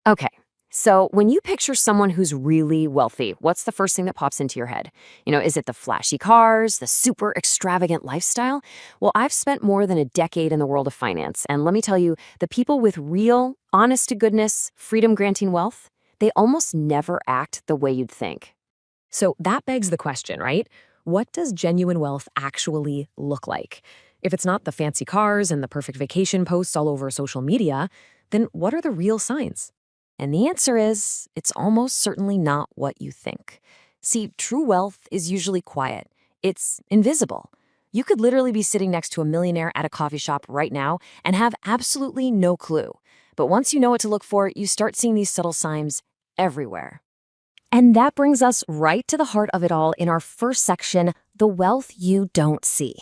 Okay. So when you picture someone who's really wealthy, what's the first thing that pops into your head? Is it the flashy cars, the super extravagant lifestyle? Well, I've spent more than a decade in the world of finance, and let me tell you, the people with real, honest to goodness, freedom granting wealth, they almost never act the way you'd think. So that begs the question, right? What does genuine wealth actually look like? If it's not the fancy cars and the perfect vacation posts all over social media, then what are the real signs? And the answer is, it's almost certainly not what you think. See, true wealth is usually quiet. It's invisible. You could literally be sitting next to a millionaire at a coffee shop right now and have absolutely no clue. But once you know what to look for, you start seeing these subtle signs everywhere. And that brings us right to the heart of it all in our first section, the wealth you don't see.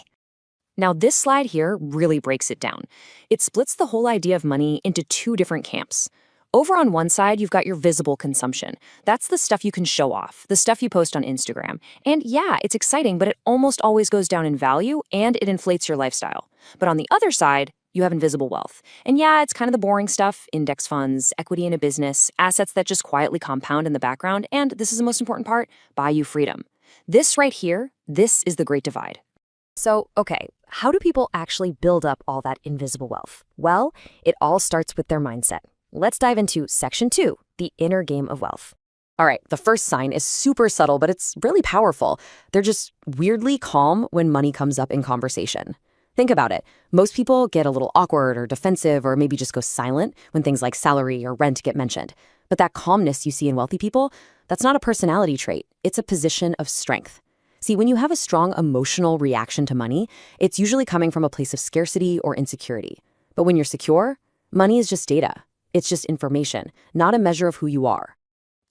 Now, this slide here really breaks it down. It splits the whole idea of money into two different camps. Over on one side, you've got your visible consumption. That's the stuff you can show off, the stuff you post on Instagram. And yeah, it's exciting, but it almost always goes down in value and it inflates your lifestyle. But on the other side, you have invisible wealth. And yeah, it's kind of the boring stuff, index funds, equity in a business, assets that just quietly compound in the background, and this is the most important part, buy you freedom. This right here, this is the great divide. So, okay, how do people actually build up all that invisible wealth? Well, it all starts with their mindset. Let's dive into section 2, the inner game of wealth. All right, the first sign is super subtle, but it's really powerful. They're just weirdly calm when money comes up in conversation. Think about it. Most people get a little awkward or defensive or maybe just go silent when things like salary or rent get mentioned. But that calmness you see in wealthy people, that's not a personality trait. It's a position of strength. See, when you have a strong emotional reaction to money, it's usually coming from a place of scarcity or insecurity. But when you're secure, money is just data. It's just information, not a measure of who you are.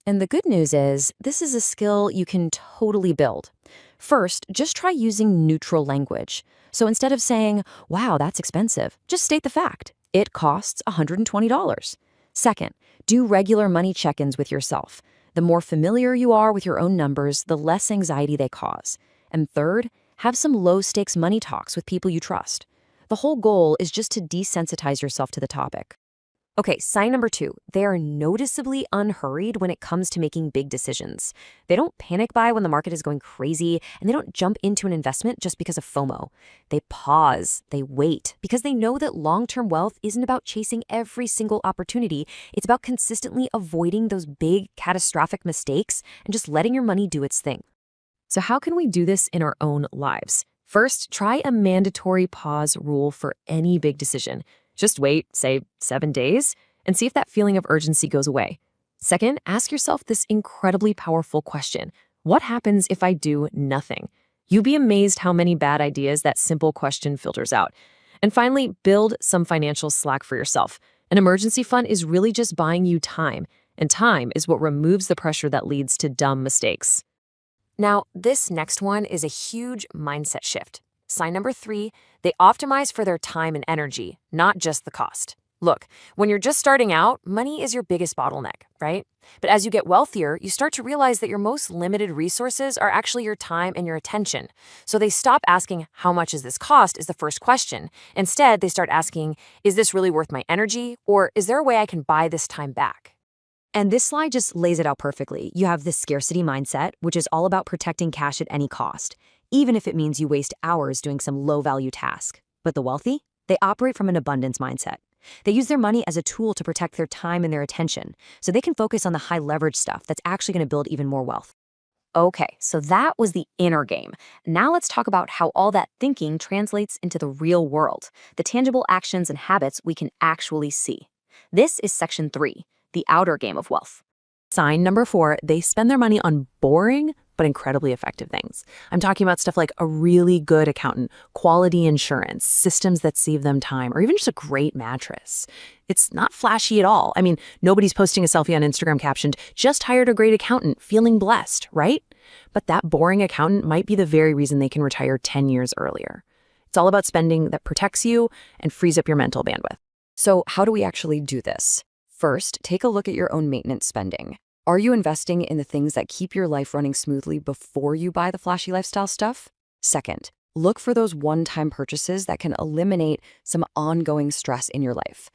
And the good news is, this is a skill you can totally build. First, just try using neutral language. So instead of saying, wow, that's expensive, just state the fact. It costs $120. Second, do regular money check-ins with yourself. The more familiar you are with your own numbers, the less anxiety they cause. And third, have some low-stakes money talks with people you trust. The whole goal is just to desensitize yourself to the topic. Okay, sign number 2, they are noticeably unhurried when it comes to making big decisions. They don't panic buy when the market is going crazy, and they don't jump into an investment just because of FOMO. They pause, they wait, because they know that long-term wealth isn't about chasing every single opportunity. It's about consistently avoiding those big, catastrophic mistakes and just letting your money do its thing. So how can we do this in our own lives? First, try a mandatory pause rule for any big decision. Just wait, say, 7 days, and see if that feeling of urgency goes away. Second, ask yourself this incredibly powerful question. What happens if I do nothing? You'd be amazed how many bad ideas that simple question filters out. And finally, build some financial slack for yourself. An emergency fund is really just buying you time, and time is what removes the pressure that leads to dumb mistakes. Now, this next one is a huge mindset shift. Sign number 3, they optimize for their time and energy, not just the cost. Look, when you're just starting out, money is your biggest bottleneck, right? But as you get wealthier, you start to realize that your most limited resources are actually your time and your attention. So they stop asking, how much does this cost, is the first question. Instead, they start asking, is this really worth my energy? Or is there a way I can buy this time back? And this slide just lays it out perfectly. You have this scarcity mindset, which is all about protecting cash at any cost, even if it means you waste hours doing some low-value task. But the wealthy, they operate from an abundance mindset. They use their money as a tool to protect their time and their attention, so they can focus on the high-leverage stuff that's actually going to build even more wealth. Okay, so that was the inner game. Now let's talk about how all that thinking translates into the real world, the tangible actions and habits we can actually see. This is section 3, the outer game of wealth. Sign number 4, they spend their money on boring but incredibly effective things. I'm talking about stuff like a really good accountant, quality insurance, systems that save them time, or even just a great mattress. It's not flashy at all. I mean, nobody's posting a selfie on Instagram captioned, just hired a great accountant, feeling blessed, right? But that boring accountant might be the very reason they can retire 10 years earlier. It's all about spending that protects you and frees up your mental bandwidth. So how do we actually do this? First, take a look at your own maintenance spending. Are you investing in the things that keep your life running smoothly before you buy the flashy lifestyle stuff? Second, look for those one-time purchases that can eliminate some ongoing stress in your life.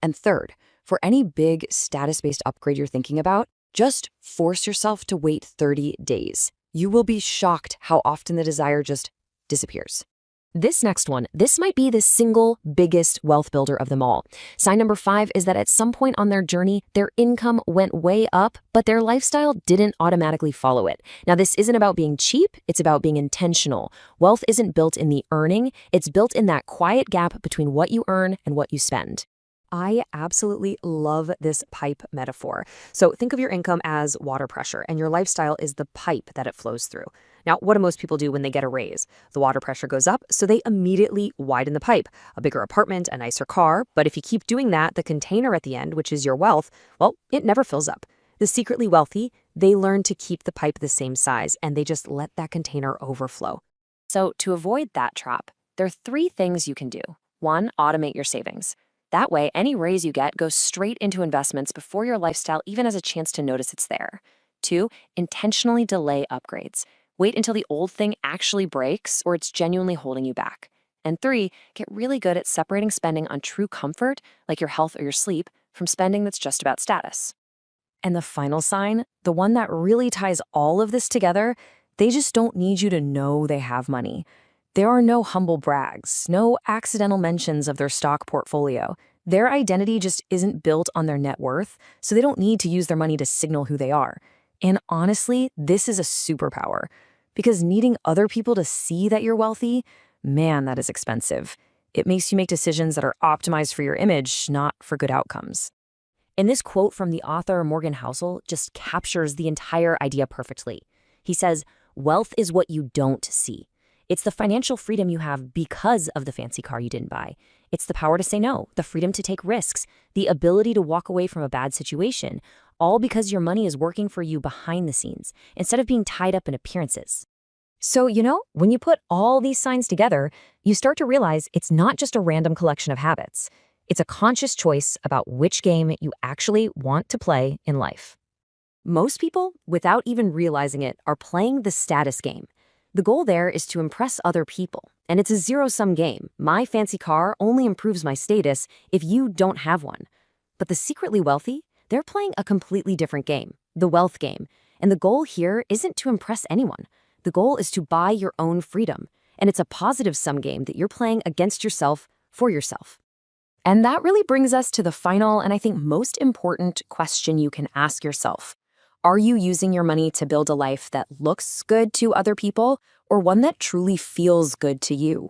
And third, For any big status-based upgrade you're thinking about, just force yourself to wait 30 days. You will be shocked how often the desire just disappears. This next one, this might be the single biggest wealth builder of them all. Sign number 5 is that at some point on their journey, their income went way up, but their lifestyle didn't automatically follow it. Now, this isn't about being cheap, it's about being intentional. Wealth isn't built in the earning, it's built in that quiet gap between what you earn and what you spend. I absolutely love this pipe metaphor. So think of your income as water pressure, and your lifestyle is the pipe that it flows through. Now, what do most people do when they get a raise? The water pressure goes up, so they immediately widen the pipe. A bigger apartment, a nicer car. But if you keep doing that, the container at the end, which is your wealth, well, it never fills up. The secretly wealthy, they learn to keep the pipe the same size, and they just let that container overflow. So to avoid that trap, there are 3 things you can do. 1, automate your savings. That way, any raise you get goes straight into investments before your lifestyle even has a chance to notice it's there. 2, intentionally delay upgrades. Wait until the old thing actually breaks or it's genuinely holding you back. And 3, get really good at separating spending on true comfort, like your health or your sleep, from spending that's just about status. And the final sign, the one that really ties all of this together, they just don't need you to know they have money. There are no humble brags, no accidental mentions of their stock portfolio. Their identity just isn't built on their net worth, so they don't need to use their money to signal who they are. And honestly, this is a superpower. Because needing other people to see that you're wealthy, man, that is expensive. It makes you make decisions that are optimized for your image, not for good outcomes. And this quote from the author Morgan Housel just captures the entire idea perfectly. He says, "Wealth is what you don't see. It's the financial freedom you have because of the fancy car you didn't buy. It's the power to say no, the freedom to take risks, the ability to walk away from a bad situation, all because your money is working for you behind the scenes, instead of being tied up in appearances." So, when you put all these signs together, you start to realize it's not just a random collection of habits. It's a conscious choice about which game you actually want to play in life. Most people, without even realizing it, are playing the status game. The goal there is to impress other people, and it's a zero-sum game. My fancy car only improves my status if you don't have one. But the secretly wealthy, they're playing a completely different game, the wealth game. And the goal here isn't to impress anyone. The goal is to buy your own freedom, and it's a positive-sum game that you're playing against yourself for yourself. And that really brings us to the final and I think most important question you can ask yourself. Are you using your money to build a life that looks good to other people or one that truly feels good to you?